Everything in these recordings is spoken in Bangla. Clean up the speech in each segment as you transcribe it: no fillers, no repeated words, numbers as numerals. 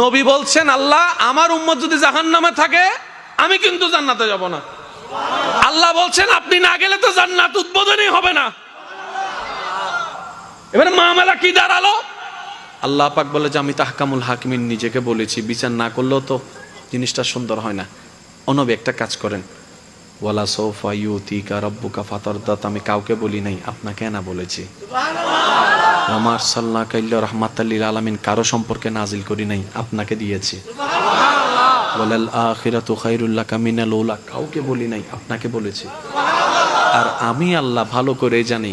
নবী বলছেন, আল্লাহ আমার উম্মত যদি জাহান্নামে থাকে আমি কিন্তু জান্নাতে যাব না। আল্লাহ বলছেন আপনি না গেলে তো জান্নাত উদ্বোধনই হবে না। এবারে মামলা কি দাঁড়ালো? আল্লাহ পাক বলে যে আমি তাহকামুল হাকিমিন নিজেকে বলেছি, বিচার না করলেও তো জিনিসটা সুন্দর হয় না। ও নবী একটা কাজ করেন, ওয়ালা সৌফা ইউতিকা রাব্বুকা ফাতারদাত, আমি কাউকে বলি নাই, আপনাকে না বলেছি। ওয়া আরসালনাকা ইল্লা রাহমাতাল লিল আলামিন, কারো সম্পর্কে নাজিল করি নাই, আপনাকে দিয়েছি। ওয়ালাল আখিরাতু খায়রুল লাকা মিনাল উলা, কাউকে বলি নাই, আপনাকে বলেছি। আর আমি আল্লাহ ভালো করে জানি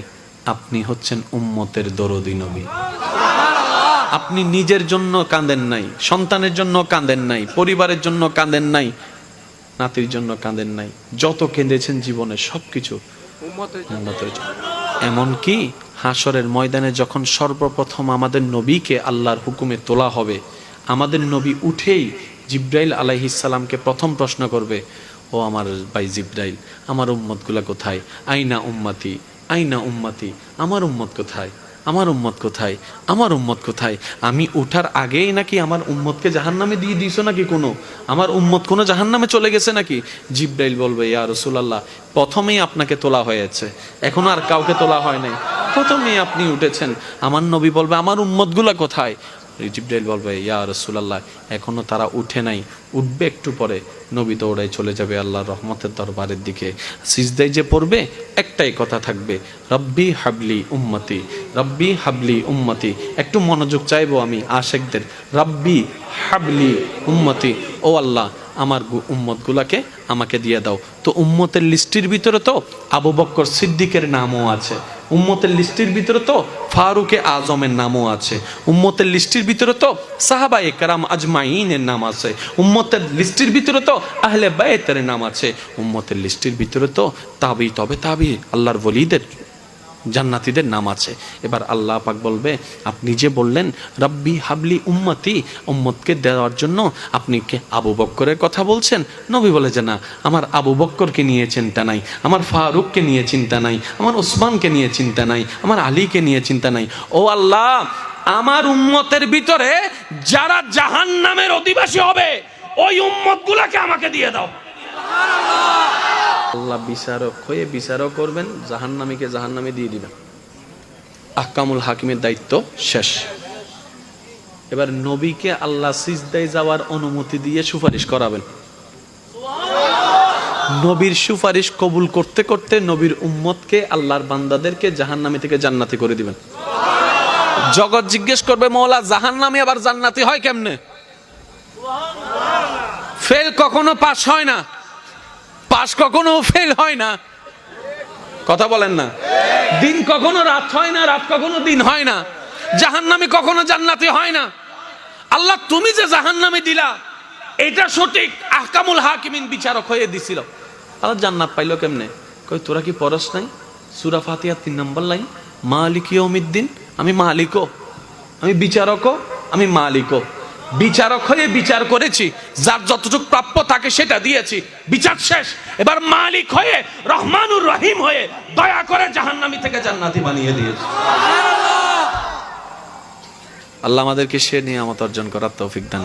আপনি হচ্ছেন উম্মতের দরদি নবী। আপনি নিজের জন্য কাঁদেন নাই, সন্তানের জন্য কাঁদেন নাই, পরিবারের জন্য কাঁদেন নাই, নাতির জন্য কাঁদেন নাই, যত কেঁদেছেন জীবনে সবকিছু উম্মতের জন্য। এমনকি হাসরের ময়দানে যখন সর্বপ্রথম আমাদের নবীকে আল্লাহর হুকুমে তোলা হবে, আমাদের নবী উঠেই জিব্রাইল আলাইহিস সালামকে প্রথম প্রশ্ন করবে, ও আমার ভাই জিব্রাইল, আমার উম্মতগুলা কোথায়? আইনা উম্মতি, আইনা উম্মতি, আমার উম্মত কোথায়, আমার উম্মত কোথায়, আমার উম্মত কোথায়? আমি উঠার আগেই নাকি আমার উম্মতকে জাহান্নামে দিয়ে দিয়েছো নাকি? কোনো আমার উম্মত কোনো জাহান্নামে চলে গেছে নাকি? জিব্রাইল বলবে, ইয়া রাসূলুল্লাহ, প্রথমেই আপনাকে তোলা হয়েছে, এখনো আর কাউকে তোলা হয় নাই, প্রথমেই আপনি উঠেছেন। আমার নবী বলবে, আমার উম্মতগুলা কোথায়? জিব্রাইল বলবে, ইয়া রাসূলুল্লাহ, এখনো তারা উঠে নাই, উঠবে একটু পরে। নবী দৌড়াই চলে যাবে আল্লাহর রহমতের দরবারের দিকে। সিজদায় যে পড়বে একটাই কথা থাকবে, রব্বি হাবলি উম্মতি, রব্বি হাবলি উম্মতি। একটু মনোযোগ চাইবো আমি আশেকদের, রব্বি হাবলি উম্মতি, ও আল্লাহ আমার উম্মতগুলাকে আমাকে দিয়ে দাও। তো উম্মতের লিস্টির ভিতরে তো আবু বকর সিদ্দিকের নামও আছে, উম্মতের লিস্টির ভিতরে তো ফারুকে আজমের নামও আছে, উম্মতের লিস্টির ভিতরে তো সাহাবায়ে কেরাম আজমাইনের নাম আছে, উম্মতের লিস্টির ভিতরে তো আহলে বাইতের নাম আছে, উম্মতের লিস্টির ভিতরে তো তাবি তবে তাবি আল্লাহর ওলিদের জান্নাতীদের নাম আছে। এবার আল্লাহ পাক বলবে, আপনি যে বললেন রব্বি হাবলি উম্মতি, উম্মতকে দেওয়ার জন্য আপনি কে আবু বক্করের কথা বলছেন? নবী বলে যে না, আমার আবু বক্করকে নিয়ে চিন্তা নাই, আমার ফারুককে নিয়ে চিন্তা নাই, আমার ওসমানকে নিয়ে চিন্তা নাই, আমার আলীকে নিয়ে চিন্তা নাই। ও আল্লাহ, আমার উম্মতের ভিতরে যারা জাহান্নামের অধিবাসী হবে ওই উম্মতগুলোকে আমাকে দিয়ে দাও। আল্লাহ বিচারক হয়ে বিচারও করবেন, জাহান্নামীকে জাহান্নামে দিয়ে দিবেন। আহকামুল হাকিমের দায়িত্ব শেষ। এবার নবীকে আল্লাহ সিজদায় যাওয়ার অনুমতি দিয়ে সুপারিশ করাবেন। নবীর সুপারিশ কবুল করতে করতে নবীর উম্মতকে, আল্লাহর বান্দাদেরকে জাহান্নামী থেকে জান্নাতি করে দিবেন। জগৎ জিজ্ঞেস করবে, মওলা জাহান্নামী আবার জান্নাতি হয় কেমনে? ফেল কখনো পাস হয় না, পাস কখনো ফেল হয় না, কথা বলেন না। দিন কখনো রাত হয় না, রাত কখনো দিন হয় না, জাহান্নামী কখনো জান্নাতি হয় না। আল্লাহ তুমি যে জাহান্নামী দিলা এটা সঠিক, আহকামুল হাকিমিন বিচারক হয়ে দিছিল। আল্লাহ জান্নাত পাইলো কেমনে? কই তোরা কি পড়স নাই সূরা ফাতিহা 3 নম্বর লাইন, মালিক ইয়াউমিদ্দিন, আমি মালিকও, আমি বিচারকও, আমি মালিকও। বিচারক হয়ে বিচার করেছি, যার যতটুকু প্রাপ্য তাকে সেটা দিয়েছি, বিচার শেষ। এবার মালিক হয়ে, রহমানুর রহিম হয়ে দয়া করে জাহান্নামী থেকে জান্নাতি বানিয়ে দিয়েছি। আল্লাহ আমাদেরকে সে নিয়ামত অর্জন করার তৌফিক দান।